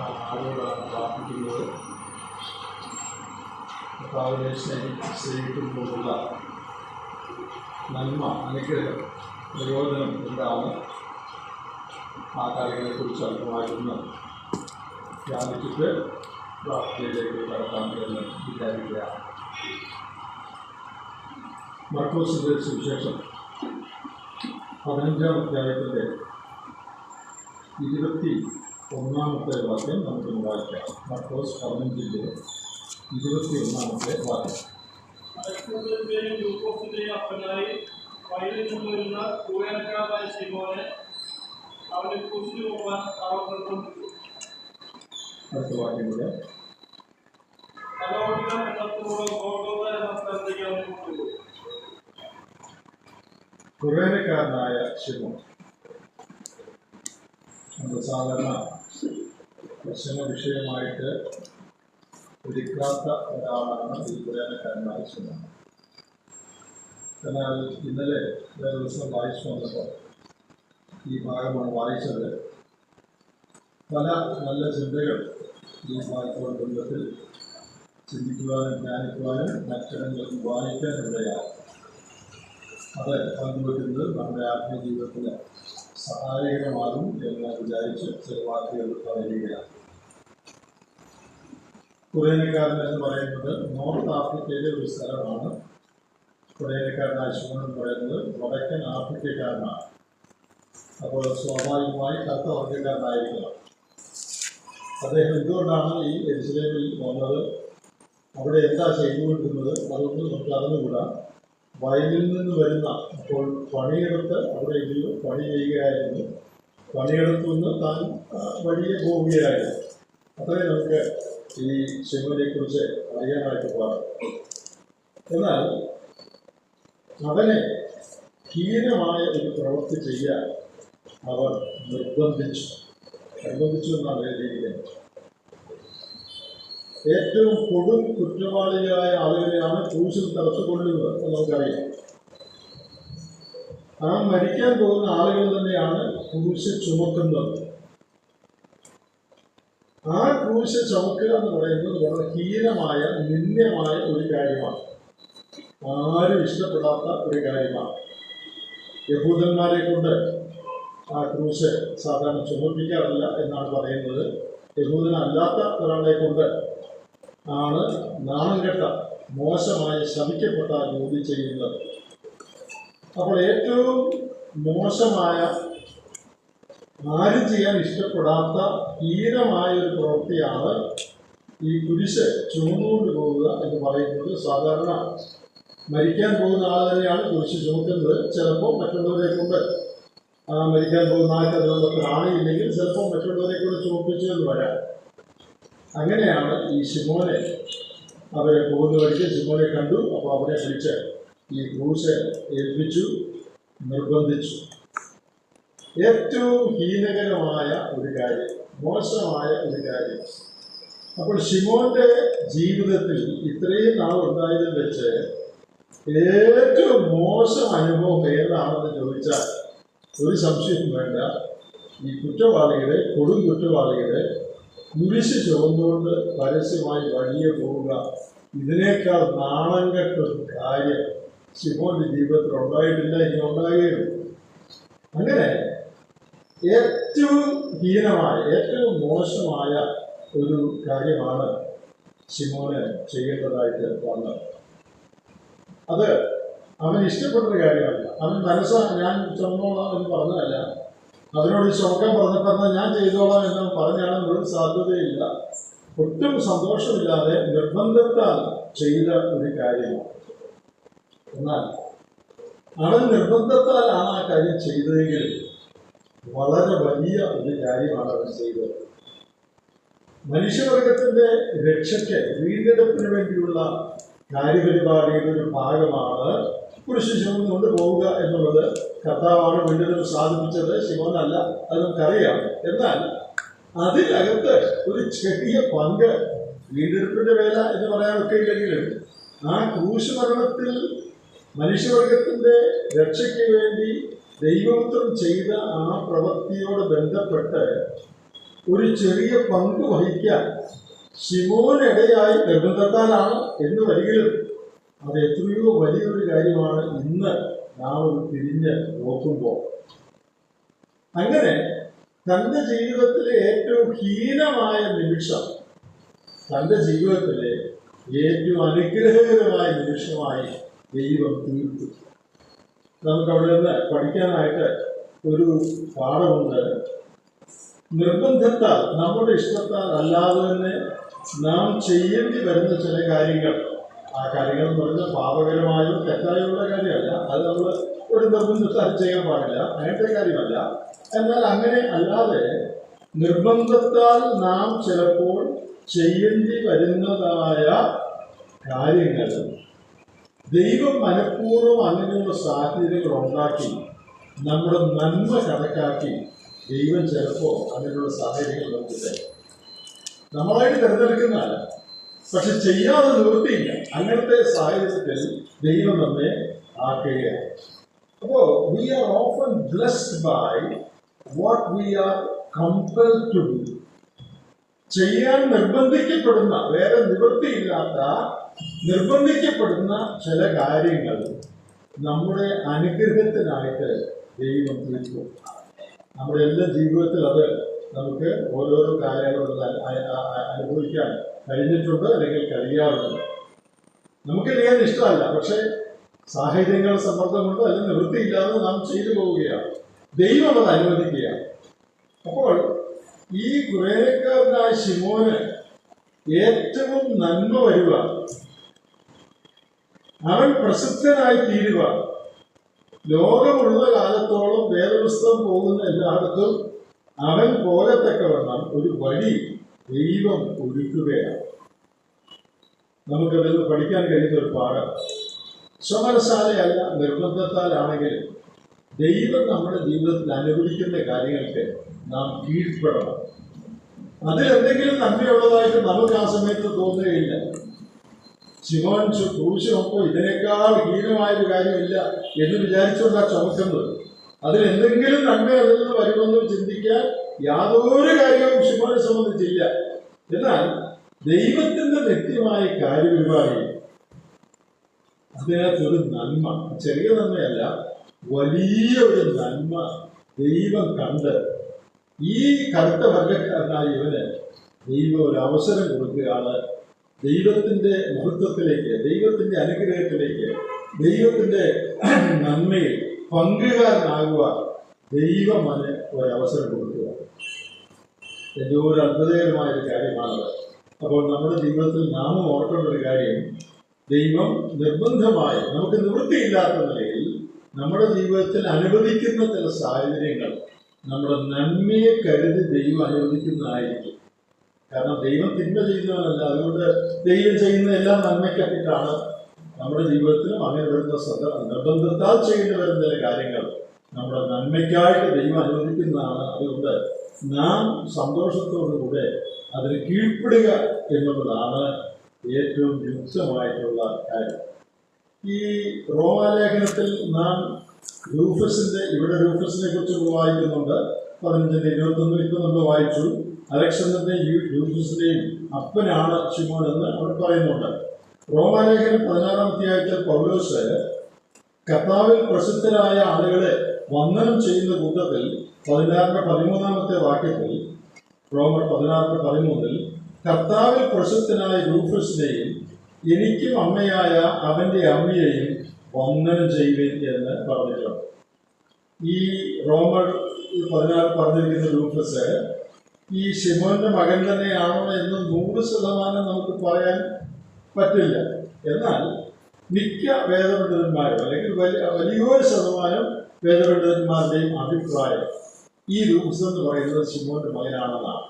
ആരോടാണ് പ്രാർത്ഥിക്കുന്നത്? കർത്താവിനെ സ്നേഹിക്കുമ്പോഴുള്ള നന്മ, അനുഗ്രഹം, പ്രയോജനം എന്താണ്? ആ കാര്യങ്ങളെക്കുറിച്ച് അല്പമായിരുന്നു ധ്യാനിച്ചിട്ട് പ്രാർത്ഥനയിലേക്ക് കടക്കാം എന്ന് വിചാരിക്കുകയാണ്. മർക്കോസിൻ്റെ സുവിശേഷം 15-ാം അധ്യായത്തിൻ്റെ 21-ാമത്തെ വാക്യം നമുക്കൊന്ന് വായിക്കാം. മർക്കോസ് 15-ന്റെ 21-ാമത്തെ വാക്യം. അടുത്ത വാക്യം കൂടെ. കുറേനക്കാരനായ ശിമോൻ. നമ്മൾ സാധാരണ പ്രശ്ന വിഷയമായിട്ട് എടുക്കാത്ത ഒരാളാണ് ഈ കുറേനക്കാരനായ ശിമോൻ. എന്നാൽ ഇന്നലെ ദിവസം വായിച്ചു വന്നപ്പോൾ ഈ ഭാഗമാണ് വായിച്ചത്. പല നല്ല ചിന്തകൾ ഈ വായ്പയുടെ ബന്ധത്തിൽ ചിന്തിക്കുവാനും ധ്യാനിക്കുവാനും മറ്റിടങ്ങളിൽ വായിക്കാനിടയാണ്. അത് പങ്കുവെക്കുന്നത് നമ്മുടെ ആത്മീയ ജീവിതത്തിന് സഹായകരമാകും എന്ന് വിചാരിച്ച് ചില വാക്കുകൾ പറയുകയാണ്. കുറേനക്കാരൻ എന്ന് പറയുന്നത് നോർത്ത് ആഫ്രിക്കയിലെ ഒരു സ്ഥലമാണ്. കുറേനക്കാരനായ ശിമോൻ എന്ന് പറയുന്നത് വടക്കൻ ആഫ്രിക്കക്കാരനാണ്. അപ്പോൾ സ്വാഭാവികമായി കറുത്ത വർഗ്ഗക്കാരനായിരിക്കണം. അദ്ദേഹം എന്തുകൊണ്ടാണ് ഈ യെരുശലേമിൽ വന്നത്, അവിടെ എന്താ ചെയ്തുകൊണ്ടിരുന്നത്, അതൊന്നും നമുക്ക് അറിഞ്ഞുകൂടാ. വയലിൽ നിന്ന് വരുന്ന, അപ്പോൾ പണിയെടുത്ത് അവിടെ പണി ചെയ്യുകയായിരുന്നു. പണിയെടുത്തു നിന്ന് താൻ വഴിയെ പോവുകയായിരുന്നു. അത്രയും നമുക്ക് ഈ ശിമോനെ കുറിച്ച് അറിയാനായിട്ട് പാടും. എന്നാൽ അവനെ ഹീനമായ ഒരു പ്രവൃത്തി ചെയ്യാൻ അവർ നിർബന്ധിച്ചു എന്നാണ് എഴുതിയിരിക്കുന്നത്. ഏറ്റവും കൊടും കുറ്റവാളിയായ ആളുകളെയാണ് ക്രൂശിൽ തടച്ചുകൊള്ളുന്നത് എന്ന് നമുക്കറിയാം. ആ മരിക്കാൻ പോകുന്ന ആളുകൾ തന്നെയാണ് ക്രൂശ് ചുമക്കുന്നത്. ആ ക്രൂശ് ചുമക്കുക എന്ന് പറയുന്നത് വളരെ ഹീനമായ, നിന്ദ്യമായ ഒരു കാര്യമാണ്. ആരും ഇഷ്ടപ്പെടാത്ത ഒരു കാര്യമാണ്. യഹൂദന്മാരെ കൊണ്ട് ആ ക്രൂശ് സാധാരണ ചുമപ്പിക്കാറില്ല എന്നാണ് പറയുന്നത്. യഹൂദനല്ലാത്ത ഒരാളെ കൊണ്ട് ആണ് നാണം കെട്ട, മോശമായ, ശപിക്കപ്പെട്ട ജോലി ചെയ്യുന്നത്. അപ്പോൾ ഏറ്റവും മോശമായ, ആരും ചെയ്യാൻ ഇഷ്ടപ്പെടാത്ത ഹീനമായ ഒരു പ്രവൃത്തിയാണ് ഈ കുരിശ് ചുമന്നുകൊണ്ട് പോവുക എന്ന് പറയുന്നത്. സാധാരണ മരിക്കാൻ പോകുന്ന ആൾ തന്നെയാണ് കുരിശ് ചുമക്കുന്നത്. ചിലപ്പോൾ മറ്റുള്ളവരെ കൊണ്ട് മരിക്കാൻ പോകുന്ന ആൾക്ക് അതിനുള്ള പ്രാണിയില്ലെങ്കിൽ ചിലപ്പോൾ മറ്റുള്ളവരെ കൊണ്ട് ചുമപ്പിച്ചു എന്ന് വരാം. അങ്ങനെയാണ് ഈ ശിമോനെ, അവരെ പോകുന്ന വഴിക്ക് ശിമോനെ കണ്ടു. അപ്പോൾ അവരെ വിളിച്ച് ഈ ക്രൂശ് ഏൽപ്പിച്ചു, നിർബന്ധിച്ചു. ഏറ്റവും ഹീനകരമായ ഒരു കാര്യം, മോശമായ ഒരു കാര്യം. അപ്പോൾ ശിമോന്റെ ജീവിതത്തിൽ ഇത്രയും നാൾ ഉണ്ടായതിൽ വെച്ച് ഏറ്റവും മോശം അനുഭവം ഏതാണെന്ന് ചോദിച്ചാൽ ഒരു സംശയം വേണ്ട, ഈ കുറ്റവാളികളെ, കൊടും കുറ്റവാളികളെ കുരിശ് ചുമന്നുകൊണ്ട് പരസ്യമായി വഴിയെ പോവുക, ഇതിനേക്കാൾ നാണം കെട്ടൊരു കാര്യം ശിമോന്റെ ജീവിതത്തിൽ ഉണ്ടായിട്ടില്ല, ഇനി ഉണ്ടാകുകയുള്ളൂ. അങ്ങനെ ഏറ്റവും ഹീനമായ, ഏറ്റവും മോശമായ ഒരു കാര്യമാണ് ശിമോന് ചെയ്യേണ്ടതായിട്ട് വന്നത്. അത് അവൻ ഇഷ്ടപ്പെട്ടൊരു കാര്യമല്ല. അവൻ ഞാൻ ചുമന്നോളാം എന്ന് പറഞ്ഞതല്ല. അവനോട് ചുമക്കാൻ പറഞ്ഞപ്പോൾ ഞാൻ ചെയ്തോളാം എന്ന് പറഞ്ഞാണെന്നൊരു സാധ്യതയില്ല. ഒട്ടും സന്തോഷമില്ലാതെ നിർബന്ധത്താൽ ചെയ്ത ഒരു കാര്യമാണ്. എന്നാൽ അവൻ നിർബന്ധത്താലാണ് ആ കാര്യം ചെയ്തതെങ്കിൽ വളരെ വലിയ ഒരു കാര്യമാണ് അവൻ ചെയ്തത്. മനുഷ്യവർഗത്തിന്റെ രക്ഷയ്ക്ക്, വീണ്ടെടുപ്പിന് വേണ്ടിയുള്ള കാര്യപരിപാടിയുടെ ഒരു ഭാഗമാണ് കുരിശ് ചുമന്നുകൊണ്ട് പോവുക എന്നുള്ളത്. കർത്താവാണ് വീണ്ടെടുപ്പ് സാധിപ്പിച്ചത്, ശിമോനല്ല, അത് നമുക്കറിയാം. എന്നാൽ അതിനകത്ത് ഒരു ചെറിയ പങ്ക്, വീണ്ടെടുപ്പിന്റെ വേല എന്ന് പറയാനൊക്കെ ഇല്ലെങ്കിലും ആ ക്രൂശ് മരണത്തിൽ മനുഷ്യവർഗത്തിന്റെ രക്ഷയ്ക്ക് വേണ്ടി ദൈവത്വം ചെയ്ത ആ പ്രവൃത്തിയോട് ബന്ധപ്പെട്ട് ഒരു ചെറിയ പങ്ക് വഹിക്കാൻ ശിമോനിടയായി നിർബന്ധത്താലാണ് എന്ന് വരികിലും അത് എത്രയോ വലിയൊരു കാര്യമാണ് ഇന്ന് നാം ഒരു തിരിഞ്ഞ് നോക്കുമ്പോൾ. അങ്ങനെ തൻ്റെ ജീവിതത്തിലെ ഏറ്റവും ഹീനമായ നിമിഷം തൻ്റെ ജീവിതത്തിലെ ഏറ്റവും അനുഗ്രഹകരമായ നിമിഷമായി ദൈവം തീർത്തു. നമുക്ക് അവിടെ നിന്ന് പഠിക്കാനായിട്ട് ഒരു പാഠമുണ്ട്. നിർബന്ധത്താൽ, നമ്മുടെ ഇഷ്ടത്താൽ അല്ലാതെ തന്നെ നാം ചെയ്യേണ്ടി വരുന്ന ചില കാര്യങ്ങൾ, ആ കാര്യങ്ങൾ എന്ന് പറഞ്ഞാൽ പാപകരമായോ തെറ്റായുള്ള കാര്യമല്ല, അത് നമ്മൾ ഒരു നിർബന്ധത്താൽ ചെയ്യാൻ പാടില്ല, അങ്ങനത്തെ കാര്യമല്ല. എന്നാൽ അങ്ങനെ അല്ലാതെ നിർബന്ധത്താൽ നാം ചിലപ്പോൾ ചെയ്യേണ്ടി വരുന്നതായ കാര്യങ്ങൾ ദൈവം മനഃപൂർവ്വം അങ്ങനെയുള്ള സാഹചര്യങ്ങൾ ഉണ്ടാക്കി നമ്മുടെ നന്മ കണക്കാക്കി ദൈവം ചിലപ്പോൾ അങ്ങനെയുള്ള സാഹചര്യങ്ങൾ നമുക്ക് നമ്മളായിട്ട് തിരഞ്ഞെടുക്കുന്നതല്ല, പക്ഷെ ചെയ്യാതെ നിവൃത്തിയില്ല. അങ്ങനത്തെ സാഹചര്യത്തിൽ ദൈവം നമ്മെ ആക്കുകയാണ്. അപ്പോൾ we are often blessed by what we are compelled to do. ചെയ്യാൻ നിർബന്ധിക്കപ്പെടുന്ന, വേറെ നിവൃത്തിയില്ലാത്ത നിർബന്ധിക്കപ്പെടുന്ന ചില കാര്യങ്ങൾ നമ്മുടെ അനുഗ്രഹത്തിനായിട്ട് ദൈവം തീർക്കും. നമ്മുടെ എല്ലാ ജീവിതത്തിൽ അത് നമുക്ക് ഓരോരോ കാര്യങ്ങളും അനുഭവിക്കാൻ കഴിഞ്ഞിട്ടുണ്ട്, അല്ലെങ്കിൽ കഴിയാറുണ്ട്. നമുക്ക് ചെയ്യാൻ ഇഷ്ടമല്ല, പക്ഷേ സാഹചര്യങ്ങൾ സമ്മർദ്ദം കൊണ്ട് അല്ലെങ്കിൽ നിവൃത്തിയില്ലാതെ നാം ചെയ്തു പോവുകയാണ്. ദൈവം അത് അനുവദിക്കുകയാണ്. അപ്പോൾ ഈ കുറേക്കാരനായ ശിമോന് ഏറ്റവും നന്മ വരുക, അവൻ പ്രസിദ്ധനായി തീരുക, ലോകമുള്ള കാലത്തോളം വേദപുസ്തകം പോകുന്ന എല്ലായിടത്തും അവൻ പോകത്തക്കവണ്ണം ഒരു വഴി ദൈവം ഒരുക്കുകയാണ്. നമുക്കതിൽ പഠിക്കാൻ കഴിയുന്ന ഒരു പാഠം, സ്വമനസാലയല്ല, നിർബന്ധത്താലാണെങ്കിലും ദൈവം നമ്മുടെ ജീവിതത്തിൽ അനുവദിക്കുന്ന കാര്യങ്ങൾക്ക് നാം കീഴ്പ്പെടണം. അതിലെന്തെങ്കിലും നന്മയുള്ളതായിട്ട് നമുക്ക് ആ സമയത്ത് തോന്നുകയില്ല. ശിമോൻ ക്രൂശിനൊപ്പം ഇതിനേക്കാൾ ഹീനമായൊരു കാര്യമില്ല എന്ന് വിചാരിച്ചുകൊണ്ടാണ് ചുമക്കുന്നത്. അതിലെന്തെങ്കിലും നന്മ അതിൽ നിന്ന് വരുമെന്ന് ചിന്തിക്കാൻ യാതൊരു കാര്യവും ശിമോനെ സംബന്ധിച്ചില്ല. എന്നാൽ ദൈവത്തിന്റെ വ്യക്തിമായ കാര്യപരിപാടി, അതിനകത്തൊരു നന്മ, ചെറിയ നന്മയല്ല, വലിയ ഒരു നന്മ ദൈവം കണ്ട് ഈ കറുത്ത വർഗക്കാരനായ ഇവന് ദൈവം ഒരു അവസരം കൊടുക്കുകയാണ്. ദൈവത്തിന്റെ മഹത്വത്തിലേക്ക്, ദൈവത്തിന്റെ അനുഗ്രഹത്തിലേക്ക്, ദൈവത്തിന്റെ നന്മയിൽ പങ്കുകാരനാകുക ദൈവം അവന് ഒരവസരം കൊടുക്കുക. ഏറ്റവും ഒരു അത്ഭുതകരമായൊരു കാര്യമാണത്. അപ്പോൾ നമ്മുടെ ജീവിതത്തിൽ നാം ഓർക്കേണ്ട ഒരു കാര്യം, ദൈവം നിർബന്ധമായി നമുക്ക് നിവൃത്തിയില്ലാത്ത നിലയിൽ നമ്മുടെ ജീവിതത്തിൽ അനുവദിക്കുന്ന ചില സാഹചര്യങ്ങൾ നമ്മുടെ നന്മയെ കരുതി ദൈവം അനുവദിക്കുന്നതായിരിക്കും. കാരണം ദൈവം തിന്മ ചെയ്യുന്നവനല്ല. അതുകൊണ്ട് ദൈവം ചെയ്യുന്ന എല്ലാം നന്മയ്ക്കായിട്ടാണ് നമ്മുടെ ജീവിതത്തിലും അങ്ങനെ വരുന്ന നിർബന്ധത്താൽ ചെയ്യേണ്ടി വരുന്ന ചില കാര്യങ്ങൾ നമ്മുടെ നന്മയ്ക്കായിട്ട് ദൈവം അനുവദിക്കുന്നതാണ്. അതുകൊണ്ട് നാം സന്തോഷത്തോടുകൂടെ അതിന് കീഴ്പ്പെടുക എന്നുള്ളതാണ് ഏറ്റവും യുക്തമായിട്ടുള്ള കാര്യം. ഈ റോമാലേഖനത്തിൽ നാം റൂഫസിനെ കുറിച്ച് വായിക്കുന്നുണ്ട്. 15-21 ഇപ്പം നമ്മൾ വായിച്ചു. അലക്സാണ്ടറിന്റെയും റൂഫസിന്റെയും അപ്പനാണ് ശിമോൻ എന്ന് അവർ പറയുന്നുണ്ട്. റോമാലേഖനം 16-ാം അധ്യായത്തിൽ പൗലോസ് കർത്താവിൽ പ്രസിദ്ധരായ ആളുകളെ വന്ദനം ചെയ്യുന്ന കൂട്ടത്തിൽ 16-13 വാക്യത്തിൽ, റോമർ 16-13, കർത്താവിൽ പ്രസിദ്ധനായ റൂഫസിനെയും എനിക്കും അമ്മയായ അവന്റെ അമ്മയെയും വന്ദനം ചെയ്യുവിൻ എന്ന് പറഞ്ഞിട്ടുണ്ട്. ഈ റോമർ 16 പറഞ്ഞിരിക്കുന്ന റൂഫസ് ഈ ശിമോന്റെ മകൻ തന്നെയാണോ എന്ന് 100% നമുക്ക് പറയാൻ പറ്റില്ല. എന്നാൽ മിക്ക വേദപണ്ഡിതന്മാരും, അല്ലെങ്കിൽ വലിയൊരു ശതമാനം വേദപണ്ഡിതന്മാരുടെയും അഭിപ്രായം ഈ റൂഫസ് എന്ന് പറയുന്നത് ശിമോന്റെ മകനാണെന്നാണ്.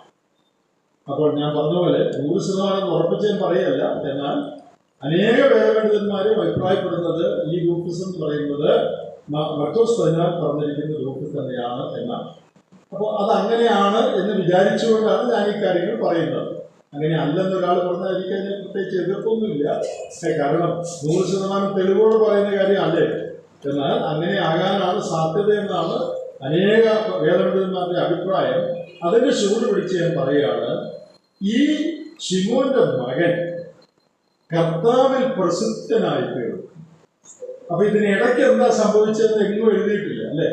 അപ്പോൾ ഞാൻ പറഞ്ഞ പോലെ 100% ഉറപ്പിച്ച് ഞാൻ പറയല്ല. എന്നാൽ അനേക വേദപണ്ഡിതന്മാരും അഭിപ്രായപ്പെടുന്നത് ഈ റൂഫസ് എന്ന് പറയുന്നത് മർക്കോസ് 16 പറഞ്ഞിരിക്കുന്ന റൂഫസ് തന്നെയാണ് എന്നാണ്. അപ്പോൾ അത് അങ്ങനെയാണ് എന്ന് വിചാരിച്ചുകൊണ്ടാണ് ഞാൻ ഈ കാര്യങ്ങൾ പറയുന്നത്. അങ്ങനെ അല്ലെന്നൊരാൾ പറഞ്ഞാൽ എനിക്ക് അതിനെ പ്രത്യേകിച്ച് എതിർപ്പൊന്നുമില്ല. കാരണം 100% തെളിവോട് പറയുന്ന കാര്യം അല്ലേ. എന്നാൽ അങ്ങനെ ആകാനാണ് സാധ്യത എന്നാണ് അനേക വേദപണ്ഡിതന്മാരുടെ അഭിപ്രായം അതിന്റെ ചൂട് പിടിച്ച് ഞാൻ പറയുകയാണ്, ഈ ശിമോന്റെ മകൻ കർത്താവിൽ പ്രസിദ്ധനായി തീർന്നു. അപ്പൊ ഇതിനിടയ്ക്ക് എന്താ സംഭവിച്ചതെന്ന് എങ്ങും എഴുതിയിട്ടില്ല അല്ലെ.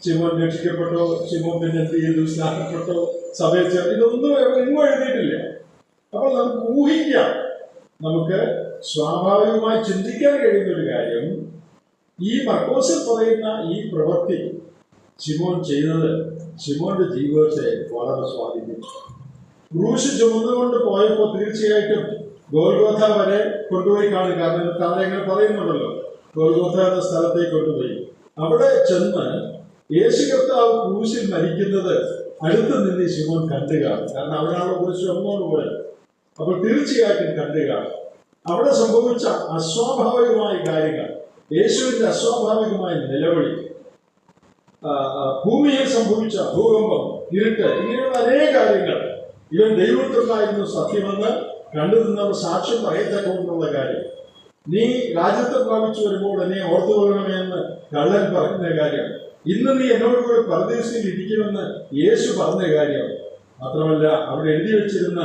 ശിമോൻ രക്ഷിക്കപ്പെട്ടോ, ശിമോൻ പിന്നെ എന്ത് ചെയ്തു, സ്നാനപ്പെട്ടോ, സഭയിൽ ചേർത്ത്, ഇതൊന്നും എങ്ങും എഴുതിയിട്ടില്ല. അപ്പോൾ നമുക്ക് ഊഹിക്കാം, നമുക്ക് സ്വാഭാവികമായി ചിന്തിക്കാൻ കഴിയുന്ന ഒരു കാര്യം, ഈ മർക്കോസിൽ പറയുന്ന ഈ പ്രവൃത്തി ശിമോൻ ചെയ്തത് ശിമോന്റെ ജീവിതത്തെ വളരെ സ്വാധീനിച്ചു. ക്രൂശ് ചുമന്നുകൊണ്ട് പോയപ്പോൾ തീർച്ചയായിട്ടും ഗോൽഗോഥ വരെ കൊണ്ടുപോയി കാണും. കാരണം താഴെ എങ്ങനെ പറയുന്നുണ്ടല്ലോ, ഗോൽഗോഥ എന്ന സ്ഥലത്തേക്ക് കൊണ്ടുപോയി. അവിടെ ചെന്ന് യേശു കർത്താവ് ക്രൂശിൽ മരിക്കുന്നത് അടുത്ത് നിന്ന് ശിമോൻ കണ്ടു കാണും. കാരണം അവനാണ് ക്രൂശ് ചുമന്നുകൊണ്ട് പോയത്. അപ്പോൾ തീർച്ചയായിട്ടും കണ്ടു കാണും. അവിടെ സംഭവിച്ച അസ്വാഭാവികമായ കാര്യങ്ങൾ, യേശുവിന്റെ അസ്വാഭാവികമായ നിലവിളി, ഭൂമിയിൽ സംഭവിച്ച ഭൂകമ്പം, ഇരുട്ട്, ഇങ്ങനെയുള്ള അനേക കാര്യങ്ങൾ, ഇവൻ ദൈവത്തിലായിരുന്നു സത്യമെന്ന് കണ്ടു നിന്നവർ സാക്ഷ്യം പറയത്തക്കൊണ്ടുള്ള കാര്യം, നീ രാജ്യത്തെ പ്രാപിച്ചു വരുമ്പോൾ എന്നെ ഓർത്തുകൊള്ളണമേ എന്ന് കള്ളൻ പറയുന്ന കാര്യം, ഇന്ന് നീ എന്നോട് കൂടെ പരദേശയിൽ ഇരിക്കുമെന്ന് യേശു പറഞ്ഞ കാര്യം, മാത്രമല്ല അവിടെ എഴുതി വെച്ചിരുന്ന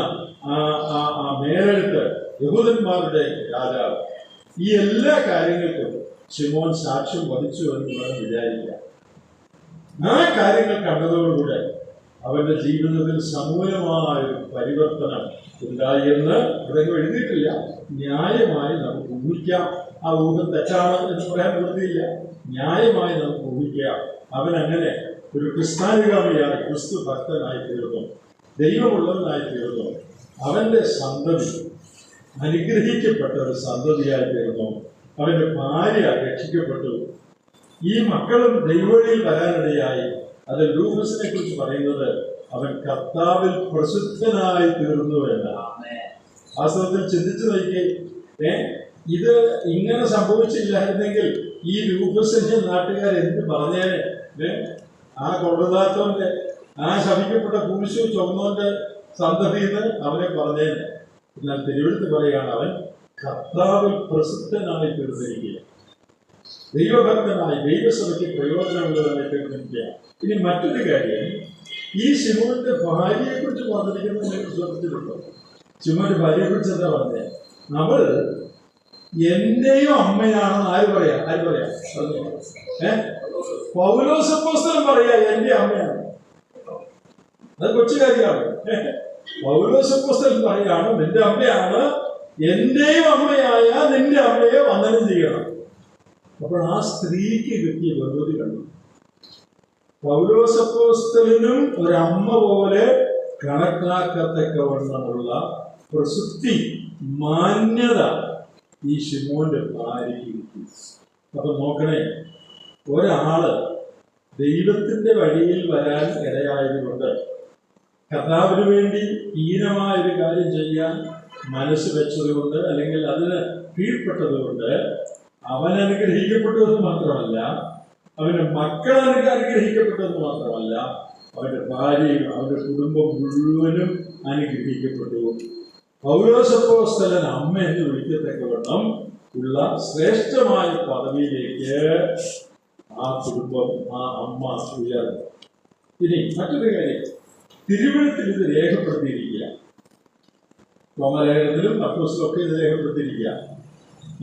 ആ മേലെഴുത്ത് യഹൂദന്മാരുടെ രാജാവ്, ഈ എല്ലാ കാര്യങ്ങൾക്കും ശിമോൻ സാക്ഷ്യം വഹിച്ചു എന്ന് വേണം വിചാരിക്കുക. ആ കാര്യങ്ങൾ കണ്ടതോടുകൂടെ അവന്റെ ജീവിതത്തിൽ സമൂലമായ ഒരു പരിവർത്തനം ഉണ്ടായി എന്ന് ഇവിടെ എഴുതിയിട്ടില്ല. ന്യായമായി നമുക്ക് ഊഹിക്കാം. ആ ഊഹം തെറ്റാണ് എന്ന് പറയാൻ നിർത്തിയില്ല. ന്യായമായി നമുക്ക് ഊഹിക്കാം. അവൻ അങ്ങനെ ഒരു ക്രിസ്ത്യാനികാമിയായി, ക്രിസ്തു ഭക്തനായി തീർന്നു, ദൈവമുള്ളവനായി തീർന്നു. അവന്റെ സന്തതി അനുഗ്രഹിക്കപ്പെട്ട ഒരു സന്തതിയായി തീർന്നു. അവന്റെ ഭാര്യ രക്ഷിക്കപ്പെട്ടു. ഈ മക്കളും ദൈവവഴിയിൽ വരാനിടയായി. അത് ലൂക്കോസിനെ കുറിച്ച് പറയുന്നത് അവൻ കർത്താവിൽ പ്രസിദ്ധനായി തീർന്നു എന്നാണ്. വാസ്തവത്തിൽ ചിന്തിച്ചു നോക്കി, ഇത് ഇങ്ങനെ സംഭവിച്ചില്ലായിരുന്നെങ്കിൽ ഈ ലൂക്കോസിന്റെ നാട്ടുകാർ എന്ത് പറഞ്ഞേനെ? ആ കൊള്ളതാത്തവന്റെ, ആ ശപിക്കപ്പെട്ട കുരിശു ചുമന്നവന്റെ സന്തതിന്ന് അവനെ പറഞ്ഞേനെ. എന്നാൽ തിരുവെടുത്ത് പറയുകയാണ്, അവൻ കർത്താവിൽ പ്രസിദ്ധനായി തീർന്നിരിക്കുക, ദൈവഭക്തനായി, ദൈവസഭയ്ക്ക് പ്രയോജനമുള്ളതായി തീർന്നിരിക്കുക. ഇനി മറ്റൊരു കാര്യം, ഈ ശിമോന്റെ ഭാര്യയെ കുറിച്ച് പറഞ്ഞിരിക്കുന്നത് നിങ്ങൾ ശ്രദ്ധിച്ചിട്ടുണ്ടോ? ശിമോന്റെ ഭാര്യയെ കുറിച്ച് എന്താ പറഞ്ഞത്? അവൾ എന്റെയും അമ്മയാണെന്ന് ആര് പറയാ? പൗലോസ് അപ്പോസ്തലൻ പറയാ എന്റെ അമ്മയാണ്. അത് കൊച്ചു കാര്യമാണ്. പൗലോസ് അപ്പോസ്തലൻ പറയാണ് നിന്റെ അമ്മയാണ്, എന്റെയും അമ്മയായ നിന്റെ അമ്മയെ വന്ദനം ചെയ്യണം. അപ്പോൾ ആ സ്ത്രീക്ക് കിട്ടിയ ബഹുമതി കണ്ടു. പൗലോസ് അപ്പോസ്തലനും ഒരമ്മ പോലെ കണക്കാക്കത്തക്കവണ്ണമുള്ള പ്രസിദ്ധി, മാന്യത ഈ ശിമോന്റെ ഭാര്യയ്ക്ക് കിട്ടി. അപ്പൊ നോക്കണേ, ഒരാള് ദൈവത്തിന്റെ വഴിയിൽ വരാൻ ഇടയായതുകൊണ്ട്, കർത്താവിന് വേണ്ടി ഹീനമായൊരു കാര്യം ചെയ്യാൻ മനസ്സ് വെച്ചതുകൊണ്ട്, അല്ലെങ്കിൽ അതിന് കീഴ്പ്പെട്ടതുകൊണ്ട് അവൻ അനുഗ്രഹിക്കപ്പെട്ടതെന്ന് മാത്രമല്ല, അവന്റെ മക്കൾ അനുഗ്രഹിക്കപ്പെട്ടതെന്ന് മാത്രമല്ല, അവന്റെ ഭാര്യയും അവന്റെ കുടുംബം മുഴുവനും അനുഗ്രഹിക്കപ്പെട്ടു. പൗലോസ് അപ്പോസ്തലൻ അമ്മ എന്ന് വിളിക്കത്തക്കവണ്ണം ഉള്ള ശ്രേഷ്ഠമായ പദവിയിലേക്ക് ആ കുടുംബം, ആ അമ്മ ഉയർന്നു. ഇനി മറ്റൊരു കാര്യം, തിരുവെഴുത്തിൽ ഇത് രേഖപ്പെടുത്തിയിരിക്കുക, റോമാലേഖനത്തിലും അപ്പോസ്തലൊക്കെ ഇത് രേഖപ്പെടുത്തിയിരിക്കുക.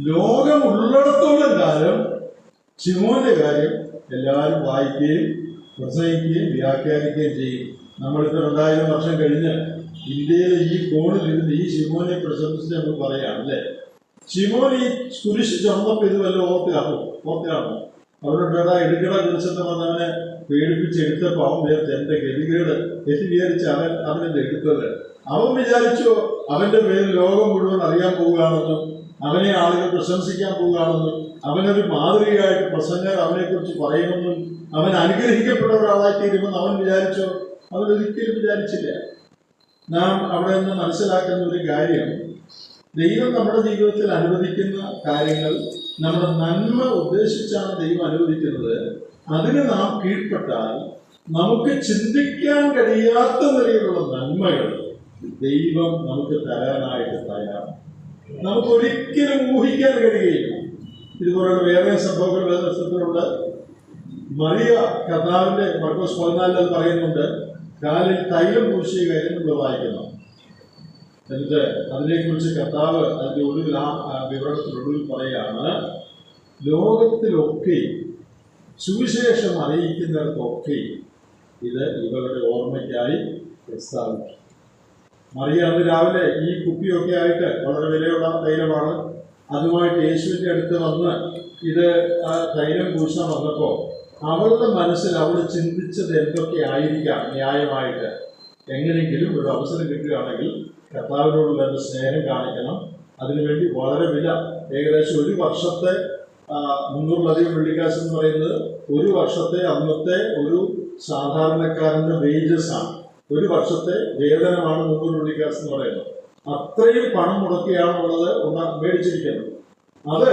ലോകമുള്ളിടത്തോളം കാലം ശിമോന്റെ കാര്യം എല്ലാവരും വായിക്കുകയും പ്രസംഗിക്കുകയും വ്യാഖ്യാനിക്കുകയും ചെയ്യും. നമ്മളിപ്പോൾ 2000 വർഷം കഴിഞ്ഞ് ഇന്ത്യയിലെ ഈ കോണിലിരുന്ന് ഈ ശിമോനെ പ്രശംസിച്ച് നമ്മൾ പറയാം അല്ലേ? ശിമോൻ ഈ കുരിശ് ചുമന്നപ്പോൾ ഇത് വല്ല ഓർത്തിയാണോ? അവരുടെ എടുക്കട കുരിശെന്ന് പറഞ്ഞവനെ പേടിപ്പിച്ച് എടുത്തപ്പോൾ അവൻ വിചാരിച്ചു എന്റെ ഗതികേട് എന്ന് വിചാരിച്ച് അവനെന്ത് എടുത്തത്. അവൻ വിചാരിച്ചു അവന്റെ പേര് ലോകം മുഴുവൻ അറിയാൻ പോവുകയാണെന്നും, അവനെ ആളുകൾ പ്രശംസിക്കാൻ പോവുകയാണെന്നും, അവനൊരു മാതൃകയായിട്ട് പ്രസംഗർ അവനെക്കുറിച്ച് പറയുമെന്നും, അവൻ അനുഗ്രഹിക്കപ്പെട്ട ഒരാളായി തീരുമെന്ന് അവൻ വിചാരിച്ചോ? അവനൊരിക്കലും വിചാരിച്ചില്ല. നാം അവിടെ നിന്ന് മനസ്സിലാക്കുന്ന ഒരു കാര്യം, ദൈവം നമ്മുടെ ജീവിതത്തിൽ അനുവദിക്കുന്ന കാര്യങ്ങൾ നമ്മുടെ നന്മ ഉദ്ദേശിച്ചാണ് ദൈവം അനുവദിക്കുന്നത്. അതിന് നാം കീഴ്പ്പെട്ടാൽ നമുക്ക് ചിന്തിക്കാൻ കഴിയാത്ത നിലയിലുള്ള നന്മകൾ ദൈവം നമുക്ക് തരാനായിട്ട് തയ്യാറാണ്. നമുക്കൊരിക്കലും ഊഹിക്കാൻ കഴിയുകയില്ല. ഇതുപോലുള്ള വേറെ സംഭവങ്ങൾ വേദപുസ്തകത്തിലുണ്ട്. മറിയ കർത്താവിന്റെ മർക്കോസ് 14 അത് പറയുന്നുണ്ട്, കാലിൽ തൈലം പൂശിയ കാര്യം നമ്മൾ വായിക്കുന്നു. എന്നിട്ട് അതിനെക്കുറിച്ച് കർത്താവ് അതിന്റെ ഒടുവിൽ ആ വിവരണത്തിനൊടുവിൽ പറയുകയാണ്, ലോകത്തിലൊക്കെ സുവിശേഷം അറിയിക്കുന്നിടത്തൊക്കെ ഇത് ഇവരുടെ ഓർമ്മയ്ക്കായി പ്രസ്താവിക്കും. മറിയ അന്ന് രാവിലെ ഈ കുപ്പിയൊക്കെ ആയിട്ട്, വളരെ വിലയുള്ള തൈലമാണ്, അതുമായിട്ട് യേശുവിൻ്റെ അടുത്ത് വന്ന് ഇത് ആ തൈലം പൂശാൻ വന്നപ്പോൾ അവളുടെ മനസ്സിൽ അവൾ ചിന്തിച്ചത് എന്തൊക്കെ ആയിരിക്കാം ന്യായമായിട്ട്. എങ്ങനെയെങ്കിലും ഒരു അവസരം കിട്ടുകയാണെങ്കിൽ കർത്താവിനോടുള്ള എൻ്റെ സ്നേഹം കാണിക്കണം, അതിനുവേണ്ടി വളരെ വില, ഏകദേശം ഒരു വർഷത്തെ 300-ലധികം വെള്ളിക്കാശ് എന്ന് പറയുന്നത് ഒരു വർഷത്തെ അന്നത്തെ ഒരു സാധാരണക്കാരൻ്റെ വേജസ് ആണ്. ഒരു വർഷത്തെ വേതനമാണ് 300 വെള്ളിക്കാശ് എന്ന് പറയുന്നത്. അത്രയും പണം മുടക്കിയാണുള്ളത് മേടിച്ചിരിക്കുന്നത്. അത്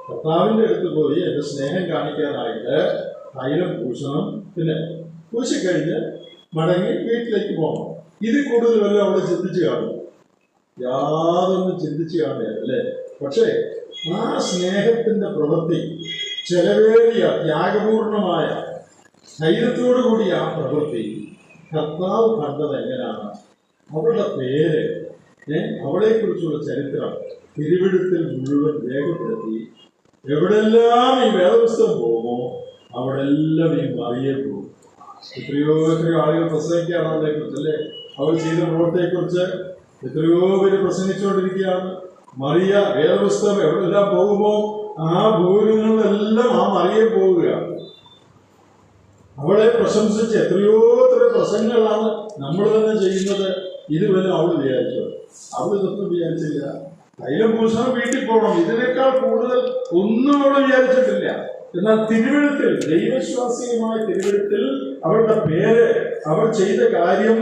കർത്താവിൻ്റെ അടുത്ത് പോയി എൻ്റെ സ്നേഹം കാണിക്കാനായിട്ട് തൈലം പൂശണം, പിന്നെ പൂശിക്കഴിഞ്ഞ് മടങ്ങി വീട്ടിലേക്ക് പോകണം. ഇത് കൂടുതൽ വല്ല അവിടെ ചിന്തിച്ച് കാണും? യാതൊന്നും ചിന്തിച്ച് കാണുകയല്ല അല്ലേ? പക്ഷേ ആ സ്നേഹത്തിൻ്റെ പ്രവൃത്തി, ചെലവേറിയ ത്യാഗപൂർണമായ ധൈര്യത്തോടു കൂടി ആ പ്രവൃത്തി കർത്താവ് കണ്ടത് എങ്ങനെയാണ്? അവളുടെ പേര്, അവളെക്കുറിച്ചുള്ള ചരിത്രം തിരുവെഴുത്തിൽ മുഴുവൻ രേഖപ്പെടുത്തി. എവിടെല്ലാം ഈ വേദപുസ്തകം പോകുമോ അവിടെല്ലാം ഈ മറിയെ പോകും. എത്രയോ ആളുകൾ പ്രസംഗിക്കുകയാണ് അവളെക്കുറിച്ച് അല്ലേ? അവൾ ചെയ്ത പ്രവൃത്തിയെക്കുറിച്ച് എത്രയോ പേര് പ്രസംഗിച്ചുകൊണ്ടിരിക്കുകയാണ്. മറിയ വേദപുസ്തകം എവിടെല്ലാം പോകുമോ ആ ഭൂരികളിലെല്ലാം ആ മറിയെ പോവുകയാണ്. അവളെ പ്രശംസിച്ച് എത്രയോ പ്രസംഗങ്ങളാണ് നമ്മൾ തന്നെ ചെയ്യുന്നത്. ഇതുവരെ അവൾ വിചാരിച്ചത്, അവൾ ഇതൊന്നും വിചാരിച്ചില്ല. തൈലം പൂശണം, വീട്ടിൽ പോകണം, ഇതിനേക്കാൾ കൂടുതൽ ഒന്നും അവൾ വിചാരിച്ചിട്ടില്ല. എന്നാൽ തിരുവെഴുത്തിൽ, ദൈവവിശ്വാസിയുമായ തിരുവെഴുത്തിൽ അവളുടെ പേര്, അവൾ ചെയ്ത കാര്യം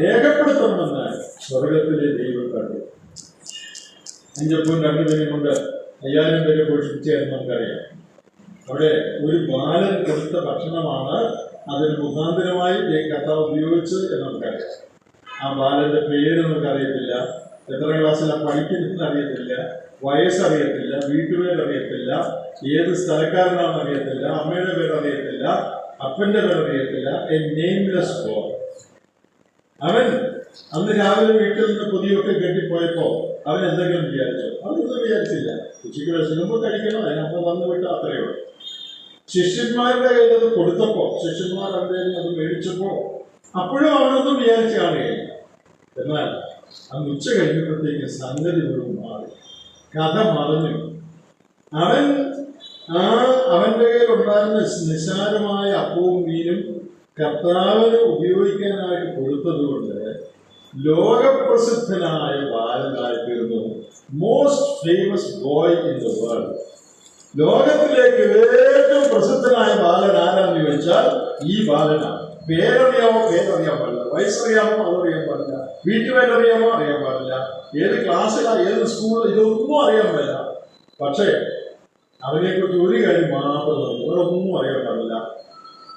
രേഖപ്പെടുത്തണമെന്ന് സ്വർഗത്തിലെ ദൈവം കണ്ടു. 5 പേരും കൊണ്ട് 5000 പേരെ പോഷിപ്പിച്ചായിരുന്നു നമുക്കറിയാം. അവിടെ ഒരു ബാലൻ കൊടുത്ത ഭക്ഷണമാണ് അതിന് മുഖാന്തരമായി കർത്താവ് ഉപയോഗിച്ചത് എന്ന് നമുക്കറിയാം. ആ ബാലന്റെ പേര് നമുക്കറിയത്തില്ല, എത്ര ക്ലാസ്സിലാണ് പഠിക്കുന്നതെന്ന് അറിയത്തില്ല, വയസ്സറിയത്തില്ല, വീട്ടുപേരറിയത്തില്ല, ഏത് സ്ഥലക്കാരനാണെന്ന് അറിയത്തില്ല, അമ്മയുടെ പേരറിയത്തില്ല, അപ്പന്റെ പേരറിയത്തില്ല. A nameless boy. അവൻ അന്ന് രാവിലെ വീട്ടിൽ നിന്ന് പൊതിയൊക്കെ കെട്ടിപ്പോയപ്പോ അവൻ എന്തെങ്കിലും വിചാരിച്ചു? അവനൊന്നും വിചാരിച്ചില്ല. ഉച്ചയ്ക്ക് വിശക്കുമ്പോൾ കഴിക്കണം, അതിനപ്പം വന്നു വിട്ട് അത്രയേ ഉള്ളൂ. ശിഷ്യന്മാരുടെ കയ്യിൽ അത് കൊടുത്തപ്പോ, ശിഷ്യന്മാർ അവരുടെ അത് മേടിച്ചപ്പോ അപ്പോഴും അവനൊന്നും വിചാരിച്ചു കാണുകയില്ല. എന്നാൽ അന്ന് ഉച്ച കഴിഞ്ഞപ്പോഴത്തേക്ക് സംഗതി മുഴുവൻ മാറി, കഥ മറഞ്ഞു. അവന്റെ കയ്യിലുണ്ടായിരുന്ന നിസ്സാരമായ അപ്പവും മീനും കർത്താവിന് ഉപയോഗിക്കാനായിട്ട് കൊടുത്തതുകൊണ്ട് ലോകപ്രസിദ്ധനായ ബാലനായി തീർന്നു. Most famous boy in the world. ലോകത്തിലേക്ക് ഏറ്റവും പ്രസിദ്ധനായ ബാലൻ ആരാന്ന് ചോദിച്ചാൽ ഈ ബാലനാണ്. പേരറിയാമോ? പേരറിയാൻ പാടില്ല. വയസ്സറിയാമോ? അതറിയാൻ പാടില്ല. വീട്ടുപേരറിയാമോ? അറിയാൻ പാടില്ല. ഏത് ക്ലാസ്സിലാ, ഏത് സ്കൂളിൽ, ഇതൊന്നും അറിയാൻ പാടില്ല. പക്ഷേ അവനെക്കുറിച്ച് ഒരു കാര്യം മാത്രം, വേറൊന്നും അറിയാൻ പാടില്ല.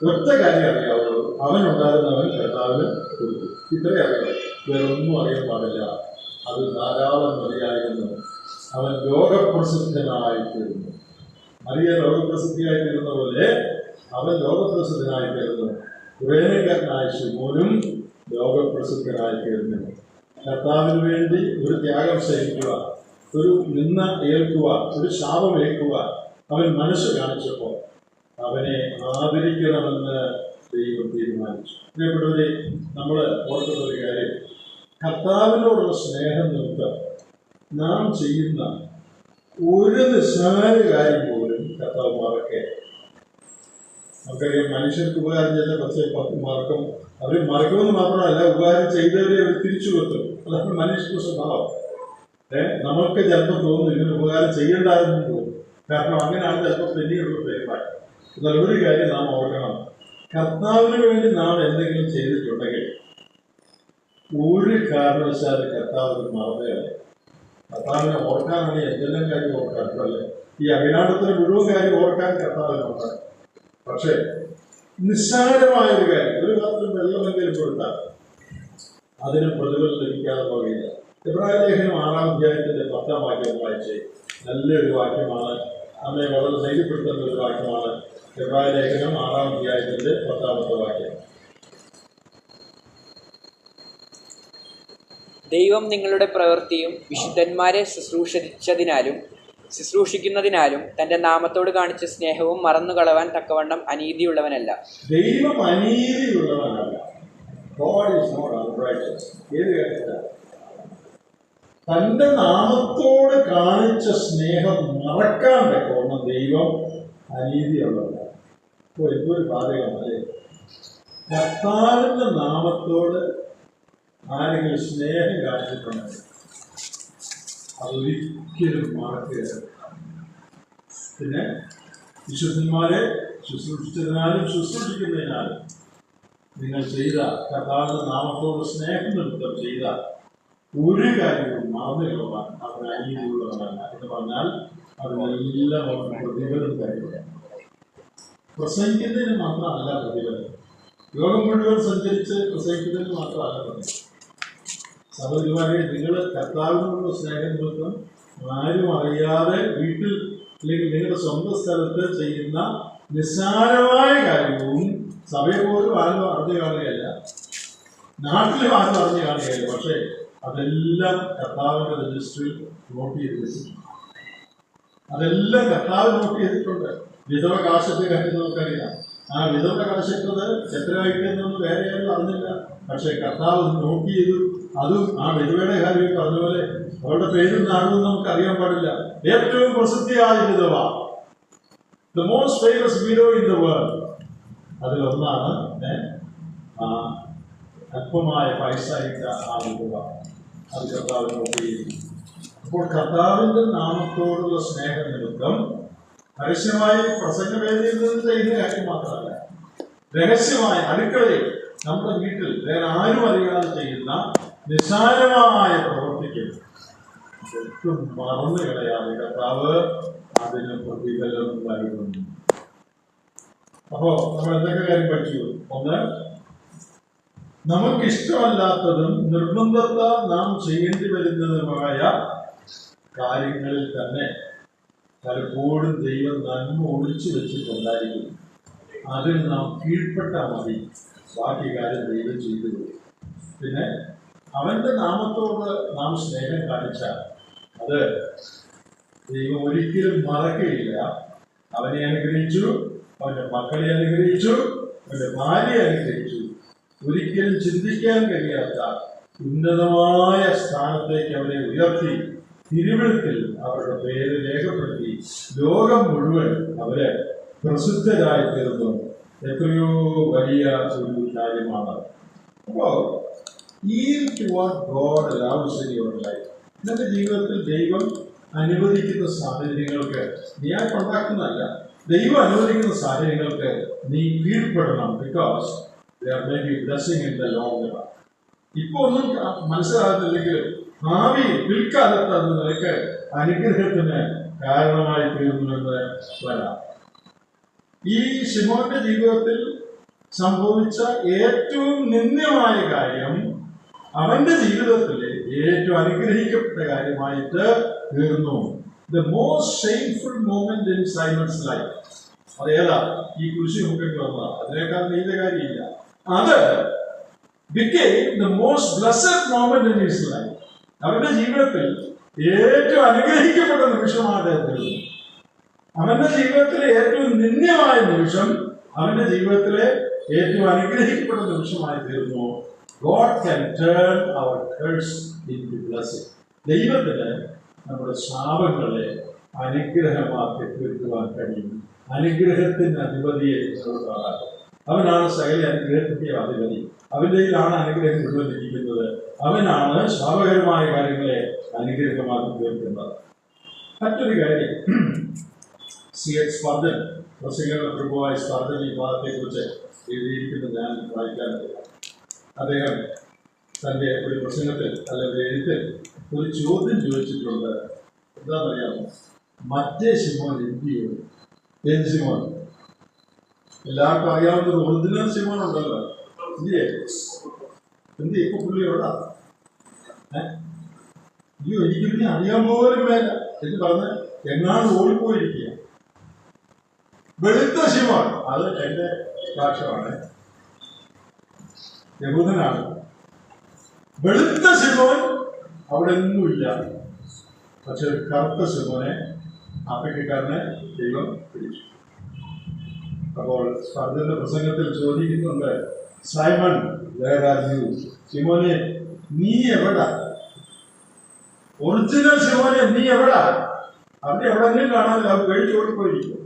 ഒറ്റ കാര്യം അറിയാവുള്ളൂ, അവനുണ്ടായിരുന്നവൻ കർത്താവിന് കൊടുത്തു. ഇത്രയും അറിയാം, വേറൊന്നും അറിയാൻ പാടില്ല. അത് ധാരാളം മതിയായിരുന്നു. അവൻ ലോകപ്രസിദ്ധനായി തീർന്നു. മറിയ ലോകപ്രസിദ്ധിയായി തീർന്ന പോലെ അവൻ ലോകപ്രസിദ്ധനായി തീർന്നു. കുറേനക്കാരനായ ശിമോനും ലോകപ്രസിദ്ധനായി തീർന്നു. കർത്താവിന് വേണ്ടി ഒരു ത്യാഗം സഹിക്കുക, ഒരു നിന്ന ഏൽക്കുക, ഒരു ശാപം ഏൽക്കുക അവൻ മനസ്സ് കാണിച്ചപ്പോൾ അവനെ ആദരിക്കണമെന്ന് ദൈവം തീരുമാനിച്ചു. പ്രിയപ്പെട്ടവരെ, നമ്മൾ ഓർക്കുന്ന ഒരു കാര്യം, കർത്താവിനോടുള്ള സ്നേഹം നിമിത്തം നാം ചെയ്യുന്ന ഒരു നിസ്സാര കാര്യം പോലും കർത്താവ് മറക്കേ. നമുക്കറിയാം, മനുഷ്യർക്ക് ഉപകാരം ചെയ്ത പക്ഷേ മറക്കും. അവർ മറക്കുമെന്ന് മാത്രമല്ല, ഉപകാരം ചെയ്തവരെ അവർ തിരിച്ചു വെക്കും. അതാണ് മനുഷ്യന്റെ സ്വഭാവം. നമ്മൾക്ക് ചിലപ്പോൾ തോന്നും ഇങ്ങനെ ഉപകാരം ചെയ്യേണ്ടായിരുന്നു തോന്നും. കാരണം അങ്ങനെയാണ് ചിലപ്പോൾ പിന്നീടുള്ള പെരുമാറ്റം. എന്നാൽ ഒരു കാര്യം നാം ഓർക്കണം, കർത്താവിന് വേണ്ടി നാം എന്തെങ്കിലും ചെയ്തിട്ടുണ്ടെങ്കിൽ ഒരു കാരണവശാലും കർത്താവിന് മറന്നുകളെ. കർത്താവിനെ ഓർക്കാനാണ് എന്തെല്ലാം കാര്യം ഓർക്കാറുള്ളല്ലേ? ഈ അഭിനാടത്തിന് മുഴുവൻ കാര്യം ഓർക്കാൻ കർത്താവിനുണ്ട്. പക്ഷേ നിസ്സാരമായ ഒരു കാര്യം, ഒരു പാത്രം വെള്ളമെങ്കിലും കൊടുത്താൽ അതിന് പ്രതിഫലം ലഭിക്കാതെ പോകില്ല. എബ്രായ ലേഖനം 6-ാം അധ്യായത്തിന്റെ 10-ാം വാക്യം വായിച്ച് നല്ലൊരു വാക്യമാണ്. നമ്മെ വളരെ ധൈര്യപ്പെടുത്തുന്ന ഒരു വാക്യമാണ്. എബ്രായ ലേഖനം 6-ാം അധ്യായത്തിന്റെ 10-ാമത്തെ വാക്യം. ദൈവം നിങ്ങളുടെ പ്രവൃത്തിയും വിശുദ്ധന്മാരെ ശുശ്രൂഷിക്കുന്നതിനാലും തന്റെ നാമത്തോട് കാണിച്ച സ്നേഹവും മറന്നുകളവാൻ തക്കവണ്ണം അനീതിയുള്ളവനല്ല. ദൈവം അനീതിയുള്ളവനല്ല. God is not unrighteous. തന്റെ നാമത്തോട് കാണിച്ച സ്നേഹം മറക്കാൻ തക്കവണ്ണം ദൈവം അനീതിയുള്ളവനല്ല. ഇപ്പോൾ എന്തൊരു ബാധകമല്ലേ? കർത്താവിന്റെ നാമത്തോട് ആരെങ്കിലും സ്നേഹം കാണിച്ചിട്ടുണ്ടെങ്കിൽ അതൊരിക്കലും മറക്കരുത്. പിന്നെ വിശുദ്ധന്മാരെ ശുശ്രൂഷിക്കുന്നതിനാലും നിങ്ങൾ ചെയ്ത കർത്താവിന്റെ നാമത്തോട് സ്നേഹം നിമിത്തം ചെയ്ത ഒരു കാര്യവും മറന്നു കളവാൻ അവന് അനീതിയുള്ളവരല്ല എന്ന് പറഞ്ഞാൽ അതിനെല്ലാം പ്രതിഫലം തരിക. പ്രസംഗിക്കുന്നതിന് മാത്രമല്ല പ്രതിഫലം, യോഗം മുഴുവൻ സഞ്ചരിച്ച് പ്രസംഗിക്കുന്നതിന് മാത്രമല്ല പ്രതിഫലം. സഹോദരിമാരെ, നിങ്ങൾ കർത്താവിനോടുള്ള സ്നേഹം നിമിത്തം ആരും അറിയാതെ വീട്ടിൽ അല്ലെങ്കിൽ നിങ്ങളുടെ സ്വന്തം സ്ഥലത്ത് ചെയ്യുന്ന നിസ്സാരമായ കാര്യവും സഭയെ പോലും ആരും അറിഞ്ഞു കാണുകയല്ല, നാട്ടിലും ആരും അറിഞ്ഞു കാണുകയല്ല. പക്ഷേ അതെല്ലാം കർത്താവിന്റെ രജിസ്റ്ററിൽ നോട്ട് ചെയ്ത് വെച്ചിട്ടുണ്ട്. അതെല്ലാം കർത്താവ് നോട്ട് ചെയ്തിട്ടുണ്ട്. വിധവ കാശത്തെ കാര്യം നമുക്കറിയാം. ആ വിധവ കാശിട്ടത് ചെറ്റരായിട്ടെന്നൊന്നും വേറെ ആരും അറിഞ്ഞില്ല. പക്ഷെ കർത്താവ് നോട്ട് ചെയ്തു. അതും ആ വിധവയുടെ കാര്യം പറഞ്ഞ പോലെ അവരുടെ പേരും നാടും നമുക്ക് അറിയാൻ പാടില്ല. ഏറ്റവും പ്രസിദ്ധിയായ വിധവ, the most famous widow in the world, അതിലൊന്നാണ് അല്പമായ പൈസ ഇട്ട ആ വിധവ. അത് കർത്താവ് നോട്ട് ചെയ്തു. അപ്പോൾ കർത്താവിന്റെ നാമത്തോടുള്ള സ്നേഹ നിമിത്തം പരസ്യമായി പ്രസംഗവേദിയിൽ നിന്ന് ചെയ്യുന്ന കാര്യം മാത്രമല്ല, രഹസ്യമായ അടുക്കളയിൽ നമ്മുടെ വീട്ടിൽ വേറെ ആരും അറിയാതെ ചെയ്യുന്ന നിസ്സാരമായ പ്രവർത്തിക്കും ഒട്ടും മറന്നു കളയാതെ കർത്താവ് അതിന് പ്രതിഫലം നൽകുന്നു. അപ്പോ നമ്മൾ എന്തൊക്കെ കാര്യം പഠിച്ചു? ഒന്ന്, നമുക്കിഷ്ടമല്ലാത്തതും നിർബന്ധത്താൽ നാം ചെയ്യേണ്ടി വരുന്നതുമായ കാര്യങ്ങളിൽ തന്നെ പലപ്പോഴും ദൈവം നന്മ ഒളിച്ചു വെച്ചിട്ടുണ്ടായിരിക്കും. അതിൽ നാം കീഴ്പ്പെട്ടാൽ മതി, ബാക്കി കാര്യം ദൈവം ചെയ്തു. പിന്നെ അവന്റെ നാമത്തോട് നാം സ്നേഹം കാണിച്ചാൽ അത് ദൈവം ഒരിക്കലും മറക്കുകയില്ല. അവനെ അനുഗ്രഹിച്ചു, അവന്റെ മക്കളെ അനുഗ്രഹിച്ചു, അവന്റെ ഭാര്യയെ അനുഗ്രഹിച്ചു. ഒരിക്കലും ചിന്തിക്കാൻ കഴിയാത്ത ഉന്നതമായ സ്ഥാനത്തേക്ക് അവരെ ഉയർത്തി തിരുവഴുത്തിൽ അവരുടെ പേര് രേഖപ്പെടുത്തി ലോകം മുഴുവൻ അവരെ പ്രസിദ്ധരായി തീർന്നു. എത്രയോ വലിയ ഒരു കാര്യമാണ്. അപ്പോ ഇന്നത്തെ ജീവിതത്തിൽ ദൈവം അനുവദിക്കുന്ന സാഹചര്യങ്ങൾക്ക് നീ ഉണ്ടാക്കുന്നതല്ല, ദൈവം അനുവദിക്കുന്ന സാഹചര്യങ്ങൾക്ക് നീ കീഴ്പ്പെടണം. ബിക്കോസ് ഇപ്പൊ ഒന്നും മനസ്സിലാകുന്നില്ലെങ്കിലും ഭാവിയിൽ പിൽക്കാലത്ത് അത് നിനക്ക് അനുഗ്രഹത്തിന് കാരണമായി തീർന്നുവെന്ന് വരാം. ഈ ശിമോന്റെ ജീവിതത്തിൽ സംഭവിച്ച ഏറ്റവും നിന്ദ്യമായ കാര്യം അവന്റെ ജീവിതത്തിലെ ഏറ്റവും അനുഗ്രഹിക്കപ്പെട്ട കാര്യമായിട്ട് തീർന്നു. The most shameful moment in Simon's life. അതേതാ? ഈ കുരിശ് മുക്കേണ്ടി വന്നതാ. അതിനേക്കാൾ നീണ്ട കാര്യമില്ല. അത് became the most blessed moment in his life. അവന്റെ ജീവിതത്തിൽ ഏറ്റവും അനുഗ്രഹിക്കപ്പെട്ട നിമിഷമാണ് തീർന്നു. അവന്റെ ജീവിതത്തിലെ ഏറ്റവും നിന്ദ്യമായ നിമിഷം അവന്റെ ജീവിതത്തിലെ ഏറ്റവും അനുഗ്രഹിക്കപ്പെട്ട നിമിഷമായി തീർന്നു. God can turn our curse into blessing. ദൈവത്തിന് നമ്മുടെ ശാപങ്ങളെ അനുഗ്രഹമാക്കി തീർക്കുവാൻ കഴിയും. അനുഗ്രഹത്തിന് അധിപതിയെ അവനാണ് സകല അനുഗ്രഹത്തിന്റെ അധിപതി. അവന്റെയിലാണ് അനുഗ്രഹം മുഴുവൻ ഇരിക്കുന്നത്. അവനാണ് ശാപകരമായ കാര്യങ്ങളെ അനുഗ്രഹമാക്കി തീർക്കുന്നത്. മറ്റൊരു കാര്യം, C.H. സ്പർജൻ, പ്രസംഗങ്ങളുടെ പ്രഭുവായ സ്പർജൻ ഈ ഭാഗത്തെക്കുറിച്ച് എഴുതിയിരിക്കുന്നത് ഞാൻ വായിക്കാനില്ല. അദ്ദേഹം തൻ്റെ ഒരു പ്രസംഗത്തിൽ അല്ലെങ്കിൽ എഴുത്തിൽ ഒരു ചോദ്യം ചോദിച്ചിട്ടുണ്ട്. എന്താണെന്നറിയാമോ? മറ്റേ ശിമോൻ എന്ത് ചെയ്യും? ഏത് ശിമോൻ? എല്ലാവർക്കും അറിയാവുന്ന ഒരു ഒറിജിനൽ ശിമോൻ ഉണ്ടല്ലോ, എന്ത് ഇപ്പൊ പുള്ളി എവിടാ? അയ്യോ, എനിക്ക് പിന്നെ അറിയാൻ പോലും വേല എന്ന് പറഞ്ഞ് എങ്ങാണ്ട് ഓടിപ്പോയിരിക്കുക. വെളുത്ത ശിമോൻ, അത് എൻ്റെ ഭാഷമാണ്, യഹൂദനാണ്. വെളുത്ത ശിമോൻ അവിടെ ഒന്നുമില്ല. പക്ഷെ കറുത്ത ശിമോനെ, ആഫ്രിക്കക്കാരനെ ദൈവം പിടിച്ചു. അപ്പോൾ സ്പർദ്ധന്റെ പ്രസംഗത്തിൽ ചോദിക്കുന്നുണ്ട്, സൈമൺ വേർ ആർ യു? ശിമോനെ നീ എവിടാ? ഒറിജിനൽ ശിമോനെ നീ എവിടാ? അവിടെ എവിടെങ്കിലും കാണാനില്ല, അവർ പേടിച്ചോടിപ്പോയിരിക്കും.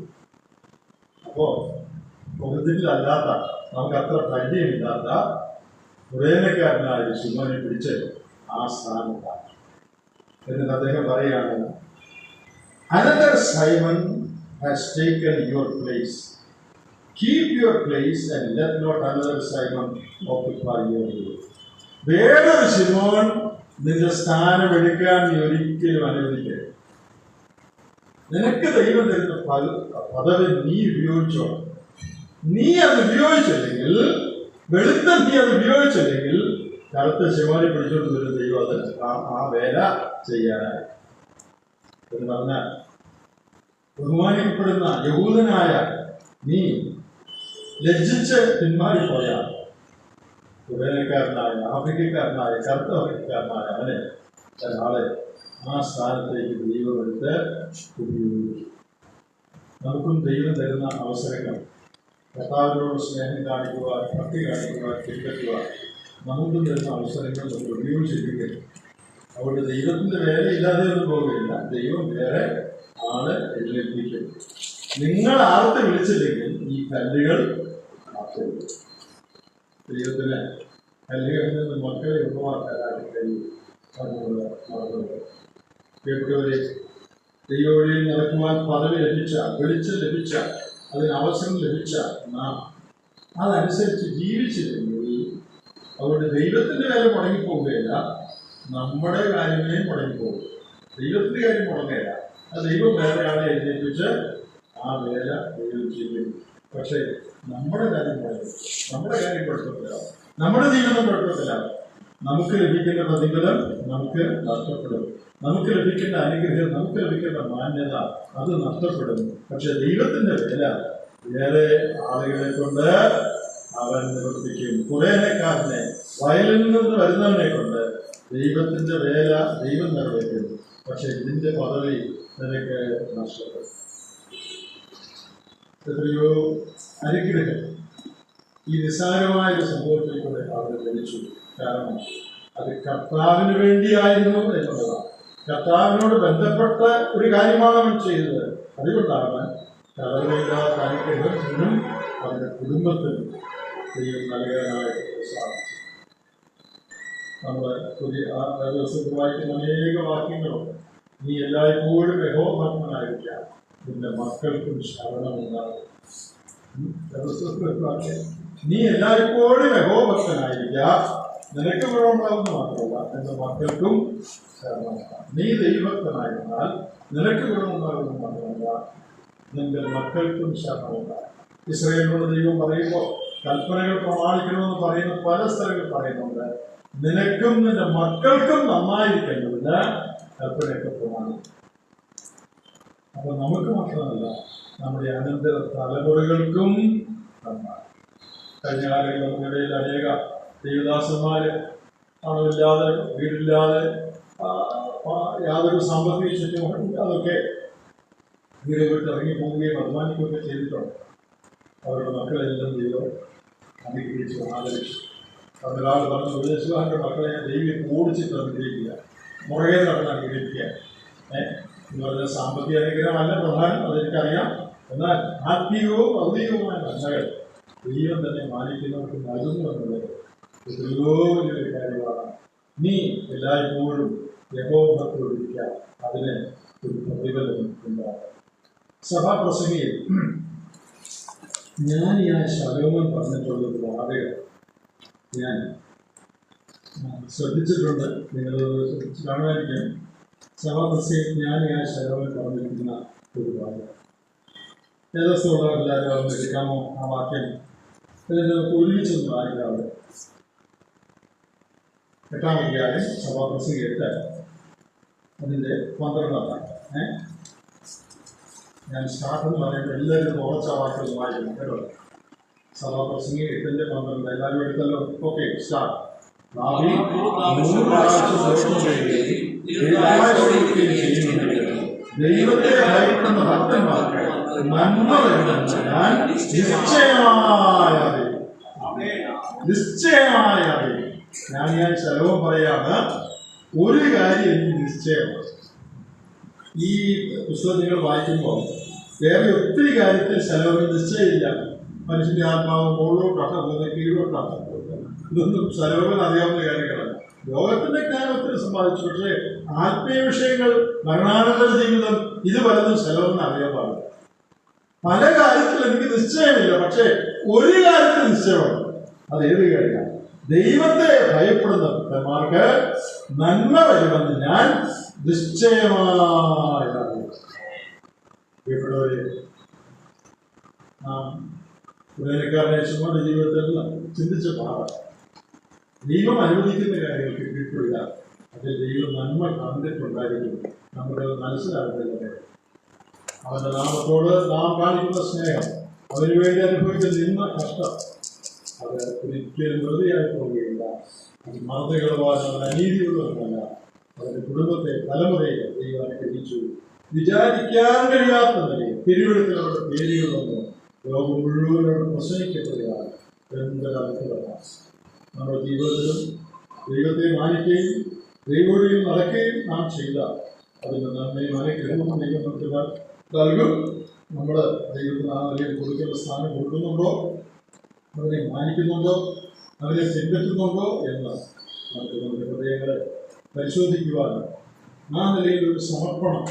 അപ്പോ ഒറിജിനൽ അല്ലാത്ത, നമുക്ക് അത്ര പരിചയമില്ലാത്ത കുറേനക്കാരനായ ശിമോനെ പിടിച്ച് ആ സ്ഥാനത്താണ്. എന്നിട്ട് അദ്ദേഹം പറയാണ്, another Simon has taken your place. Keep your place and let not another Simon occupy your place. വേറൊരു ശിമോൻ നിന്റെ സ്ഥാനം എടുക്കാൻ നീ ഒരിക്കലും അനുവദിക്കരുത്. നിനക്ക് ദൈവം തരുന്ന പദവി നീ ഉപയോഗിച്ചോ. നീ അത് ഉപയോഗിച്ചില്ലെങ്കിൽ, വെളുത്ത നീ അത് ഉപയോഗിച്ചില്ലെങ്കിൽ, കറുത്ത ശിമോനെ പിടിച്ചോണ്ട് വരുന്ന ദൈവം അത് ആ വേല ചെയ്യാനായി എന്ന് പറഞ്ഞാൽ, ബഹുമാനിക്കപ്പെടുന്ന യഹൂദനായ നീ ലജ്ജിച്ച് പിന്മാറിപ്പോയാൽ കുബേരക്കാരനായ, ആഫ്രിക്കക്കാരനായ, കറുത്ത ആഫ്രിക്കക്കാരനായ അവനെ ഒരാളെ ആ സ്ഥാനത്തേക്ക് ദൈവം എടുത്ത് ഉപയോഗിക്കും. നമുക്കും ദൈവം തരുന്ന അവസരങ്ങൾ കർത്താവിനോട് സ്നേഹം കാണിക്കുവാൻ, ഭക്തി കാണിക്കുവാൻ, പിൻപറ്റുവാൻ നമുക്കും തരുന്ന അവസരങ്ങൾ നമ്മൾ ഉപയോഗിച്ചിരിക്കും. അതുകൊണ്ട് ദൈവത്തിന്റെ വേല ഇല്ലാതെ ഒന്നും പോവുകയില്ല. ദൈവം വേറെ ആളെ എഴുന്നേൽപ്പിക്കും. നിങ്ങൾ ആർത്ത് വിളിച്ചില്ലെങ്കിൽ ഈ കല്ലുകൾ ആർത്തില്ല. ദൈവത്തിന് കല്ലുകളിൽ നിന്ന് മക്കളെ ഉറവാക്കാനായിട്ട് കഴിയും. കേട്ടവരെ, ദൈവവഴിയിൽ നടക്കുവാൻ പദവി ലഭിച്ച, വെളിച്ചം ലഭിച്ച, അതിന് അവസരം ലഭിച്ച നാം അതനുസരിച്ച് ജീവിച്ചില്ലെങ്കിൽ അതുകൊണ്ട് ദൈവത്തിന്റെ വേല മുടങ്ങിപ്പോവുകയില്ല, നമ്മുടെ കാര്യമേ മുടങ്ങിപ്പോകും. ദൈവത്തിന്റെ കാര്യം മുടങ്ങുകയില്ല. ആ ദൈവം വേറെ ആളെ എഴുന്നേൽപ്പിച്ച് ആ വേല ദൈവം ചെയ്യും. പക്ഷേ നമ്മുടെ കാര്യം മുടങ്ങും, നമ്മുടെ കാര്യം കുഴപ്പത്തില്ല, നമ്മുടെ ജീവിതം കുഴപ്പത്തില്ല. നമുക്ക് ലഭിക്കേണ്ട പ്രതിഫലം നമുക്ക് നഷ്ടപ്പെടും, നമുക്ക് ലഭിക്കേണ്ട അനുഗ്രഹം, നമുക്ക് ലഭിക്കേണ്ട മാന്യത അത് നഷ്ടപ്പെടും. പക്ഷെ ദൈവത്തിന്റെ വേല വേറെ ആളുകളെ കൊണ്ട് അവൻ നിവർത്തിക്കും. കുറേനക്കാരനെ, വയലിൽ നിന്ന് വരുന്നവനെ കൊണ്ട് ദൈവത്തിന്റെ വേല ദൈവം നിറവേറ്റും. പക്ഷെ ഇതിന്റെ പദവി നിനക്ക് നഷ്ടപ്പെടും. എത്രയോ അനുഗ്രഹം ഈ നിസ്സാരമായ ഒരു സംഭവത്തിൽ കൂടെ അവർ ലഭിച്ചു. കാരണം അത് കർത്താവിന് വേണ്ടിയായിരുന്നു എന്നുള്ളതാണ്. കർത്താവിനോട് ബന്ധപ്പെട്ട ഒരു കാര്യമാണ് അവൻ ചെയ്തത്. അതുകൊണ്ടാണ് കടലില്ലാത്ത അനുഗ്രഹത്തിനും അവരുടെ കുടുംബത്തിനും ദൈവം നൽകാനായിട്ട് സാധിച്ചു. നമ്മൾ ദിവസത്തിൽ വായിക്കുന്ന അനേക വാക്യങ്ങളുണ്ട്. നീ എല്ലായ്പ്പോഴും യഹോവഭക്തനായിരിക്കാം, നിന്റെ മക്കൾക്കും ശരണമുണ്ടാകും. നീ എല്ലായ്പ്പോഴും യഹോവഭക്തനായിരിക്കാം, നിനക്ക് ഗുണമുണ്ടാകുന്ന മാത്രമല്ല നിന്റെ മക്കൾക്കും ശരണമുണ്ടാകും. നീ ദൈവഭക്തനായിരുന്നാൽ നിനക്ക് ഗുണമുണ്ടാകുന്ന മാത്രമല്ല നിന്റെ മക്കൾക്കും ശരണമുണ്ടാകും. ഇസ്രായേലിനോട് ദൈവം പറയുമ്പോൾ കൽപ്പനകൾ പ്രമാണിക്കണമെന്ന് പറയുന്ന പല സ്ഥലങ്ങൾ പറയുന്നുണ്ട്. നിനക്കും നിന്റെ മക്കൾക്കും നന്നായിരിക്കേണ്ടതിന് കൽപ്പനയൊക്കെ പ്രമാണിക്കും. അപ്പൊ നമുക്ക് മാത്രമല്ല നമ്മുടെ അനന്തര തലമുറകൾക്കും നന്നായി. കഴിഞ്ഞ കാലങ്ങളിൽ നമുക്കിടയിൽ അനേക ദേവദാസന്മാര് പണമില്ലാതെ, വീടില്ലാതെ, യാതൊരു സാമ്പത്തിക ചുറ്റുപാടും അതൊക്കെ വീട് വിട്ട് ഇറങ്ങി പോവുകയും അധ്വാനിക്കുകയൊക്കെ ചെയ്തിട്ടുണ്ട്. അവരുടെ മക്കളെല്ലാം ദൈവം അനുഗ്രഹിച്ചു, ആദരിച്ചു. ഒരാൾ പറഞ്ഞ ഉപദേശകാരുടെ മക്കളെ ദൈവം ഓടിച്ചിട്ട് അനുഗ്രഹിക്കുക, മുറകെ നടന്ന് അനുഗ്രഹിക്കുക. എന്ന് പറഞ്ഞ സാമ്പത്തിക അനുഗ്രഹമല്ല പ്രധാനം, അതെനിക്കറിയാം. എന്നാൽ ആത്മീയവും ഭൗതികവുമായ നന്മകൾ ദൈവം തന്നെ മാനിക്കുന്നവർക്ക് നൽകുന്നു എന്നുള്ളത് എത്രയോ വലിയൊരു കാര്യമാണ്. നീ എല്ലായ്പ്പോഴും യഹോവഭക്തനായിരിക്കുക, അതിന് ഒരു പ്രതിഫലം ഉണ്ടാകും. സഭാപ്രസംഗിയിൽ ജ്ഞാനിയായ ശലോമോൻ പറഞ്ഞിട്ടുള്ളത് വാദകൾ ഞാൻ ശ്രദ്ധിച്ചിട്ടുണ്ട്. നിങ്ങൾ ശ്രദ്ധിച്ച് കാണുമായിരിക്കും. സഭാപ്രസംഗിയിൽ ജ്ഞാനിയായ ശലോമോൻ പറഞ്ഞിരിക്കുന്ന ഒരു വാദം ഏകദേശമുള്ളവരെല്ലാവരും അത് എടുക്കാമോ? ആ വാക്യം ഇതിൻ്റെ ഒരുമിച്ചൊന്നും വായിക്കാതെ 8-ാം അധ്യായം സഭാപ്രസംഗി 8 അതിൻ്റെ 12-ാം വാക്യം. ഞാൻ സ്റ്റാർട്ട് എന്ന് പറയുമ്പോൾ എല്ലാവരും കുറച്ച് വാക്കുകൾ വായിക്കണം കേട്ടോ. സഭാപ്രസംഗി 8:12 എല്ലാവരും എടുത്തല്ലോ. Okay, start. ദൈവത്തെ ഭയപ്പെടുന്ന ഭക്തന്മാർക്ക് നന്മ വരുമെന്ന് ഞാൻ നിശ്ചയമായി അറിയും. ഞാൻ ചെലവ് പറയാണ്. ഒരു കാര്യം എനിക്ക് നിശ്ചയമാണ്. ഈ പുസ്തകം നിങ്ങൾ വായിക്കുമ്പോൾ വേറെ ഒത്തിരി കാര്യത്തിൽ ചെലവ് നിശ്ചയമില്ല. മനുഷ്യന്റെ ആത്മാവ് മുകളിലോട്ടാണ് പോകുന്നത്, കീഴോട്ടാണ് പോകുന്നത്. ഇതൊന്നും ചെലവുകൾ അറിയാവുന്ന കാര്യങ്ങളല്ല. ലോകത്തിന്റെ ജ്ഞാനത്തിന് സമ്പാദിച്ചു, പക്ഷേ ആത്മീയ വിഷയങ്ങൾ, മരണാനന്തര ജീവിതം, ഇത് പലതും ചെലവെന്ന് അറിയാൻ പാടില്ല. പല കാര്യത്തിൽ എനിക്ക് നിശ്ചയമില്ല, പക്ഷേ ഒരു കാര്യത്തിൽ നിശ്ചയമാണ്. അത് ഏത് കാര്യമാണ്? ദൈവത്തെ ഭയപ്പെടുന്ന ഭക്തന്മാർക്ക് നന്മ വരുമെന്ന് ഞാൻ നിശ്ചയമായി അറിയാം. യേശുവിന്റെ ജീവിതത്തിൽ ചിന്തിച്ച പാടാണ്. ദൈവം അനുവദിക്കുന്ന കാര്യങ്ങൾ കിട്ടിയിട്ടില്ല, അതിൽ ദൈവം നന്മ കണ്ടിട്ടുണ്ടായിരിക്കും. നമ്മുടെ മനസ്സിലാകുന്നില്ല. അവന്റെ നാമത്തോട് നാം കാണിക്കുന്ന സ്നേഹം, അവന് വേണ്ടി അനുഭവിച്ച നിന്ന കഷ്ടം, അത് ഒരിക്കലും വെറുതെയായി പോവുകയില്ല. അത് മറന്നുകളവാൻ അവൻ അനീതിയുള്ളവരല്ല. അവന്റെ കുടുംബത്തെ, തലമുറയെ ദൈവം അനുഗ്രഹിച്ചു. വിചാരിക്കാൻ കഴിയാത്ത നിലയിൽ തിരുവഴുത്തിൽ അവരുടെ പേരുകൾ വന്നു ലോകം മുഴുവനോട് പ്രസംഗിക്കപ്പെടുകയാണ്. എന്തൊരർത്ഥമാണ്! നമ്മുടെ ജീവിതത്തിലും ദൈവത്തെ മാനിക്കുകയും ദൈവോടെയും നടക്കുകയും നാം ചെയ്ത അതിൻ്റെ നന്മയും അനുഗ്രഹവും ദൈവം നമുക്ക് നൽകും. നമ്മൾ ദൈവത്തിന് ആ നിലയിൽ കൊടുക്കേണ്ട സ്ഥാനം കൊടുക്കുന്നുണ്ടോ, അവനെ മാനിക്കുന്നുണ്ടോ, അവനെ പിൻപറ്റുന്നുണ്ടോ എന്ന് നമുക്ക് നമ്മുടെ ഹൃദയങ്ങളെ പരിശോധിക്കുവാനും ആ നിലയിൽ ഒരു സമർപ്പണം